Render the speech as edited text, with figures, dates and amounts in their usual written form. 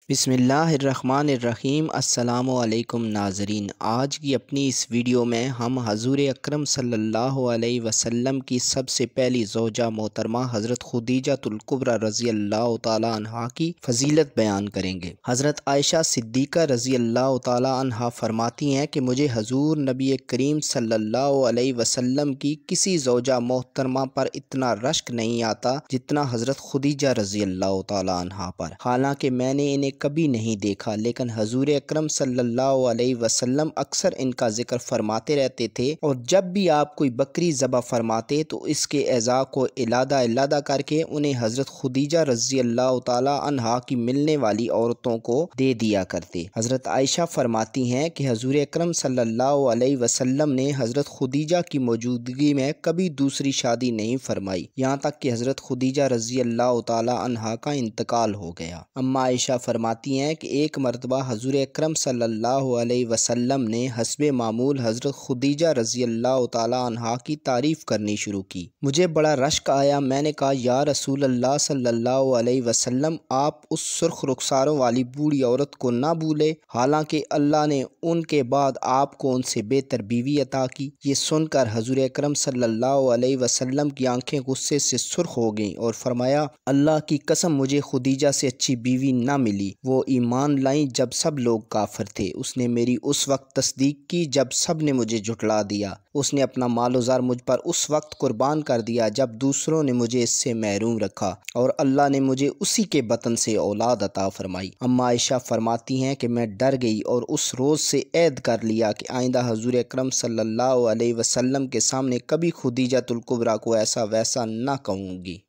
बिस्मिल्लाहिर्रहमानिर्रहीम। अस्सलामु अलैकुम नाज़रीन, आज की अपनी इस वीडियो में हम हज़ूर अकरम सल्लल्लाहु अलैहि वसल्लम की सबसे पहली ज़ौजा मोहतरमा हज़रत खुदीजतुल कुबरा रज़ी अल्लाह ताला अन्हा की फ़जीलत बयान करेंगे। हज़रत आयशा सिद्दीक़ा रज़ी अल्लाह ताला अन्हा फरमाती हैं कि मुझे हज़ूर नबी करीम सल्लल्लाहु अलैहि वसल्लम की किसी ज़ौजा मोहतरमा पर इतना रश्क नहीं आता जितना हज़रत खुदीजा रज़ी अल्लाह ताला अन्हा पर। हालांकि मैंने इन्हें कभी नहीं देखा, लेकिन हजूर अकरम सल्लल्लाहु अलैहि वसल्लम अक्सर इनका जिक्र फरमाते रहते थे, और जब भी आप कोई बकरी ज़बह फरमाते तो इसके अज़ा को इलादा इलादा करके उन्हें हज़रत खुदीजा रज़ी अल्लाह ताला अन्हा की मिलने वाली औरतों को दे दिया करते। हज़रत आयशा फरमाती हैं कि हजूर अकरम सल्लल्लाहु अलैहि वसल्लम ने हज़रत खुदीजा की मौजूदगी में कभी दूसरी शादी नहीं फरमाई, यहाँ तक कि हज़रत खुदीजा रज़ी अल्लाह ताला अन्हा का इंतकाल हो गया। अम्मा आयशा फरमाती हैं कि एक मरतबा हजूर अकरम सल्लल्लाहु अलैहि वसल्लम ने हस्बे मामूल हज़रत खुदीजा रज़ी अल्लाह ताला अन्हा की तारीफ़ करनी शुरू की। मुझे बड़ा रश्क आया। मैंने कहा, या रसूल अल्लाह सल्लल्लाहु अलैहि वसल्लम, आप उस सुर्ख रुखसारों वाली बूढ़ी औरत को ना भूले, हालांकि अल्लाह ने उनके बाद आपको उनसे बेहतर बीवी अता की। ये सुनकर हजूर अकरम सल्लल्लाहु अलैहि वसल्लम की आंखें गुस्से से सुर्ख हो गईं और फरमाया, अल्लाह की कसम, मुझे खुदीजा से अच्छी बीवी ना मिली। वो ईमान लाई जब सब लोग काफिर थे। उसने मेरी उस वक्त तस्दीक की जब सब ने मुझे झुठला दिया। उसने अपना मालो ज़ार मुझ पर उस वक्त कुर्बान कर दिया जब दूसरों ने मुझे इससे महरूम रखा, और अल्लाह ने मुझे उसी के बतन से औलाद अता फरमाई। अम्मा आयशा फरमाती हैं कि मैं डर गई और उस रोज़ से ऐद कर लिया कि आइंदा हजूर अकरम सल्लल्लाहु अलैहि वसल्लम के सामने कभी खुदीजतुल कुबरा को ऐसा वैसा ना कहूँगी।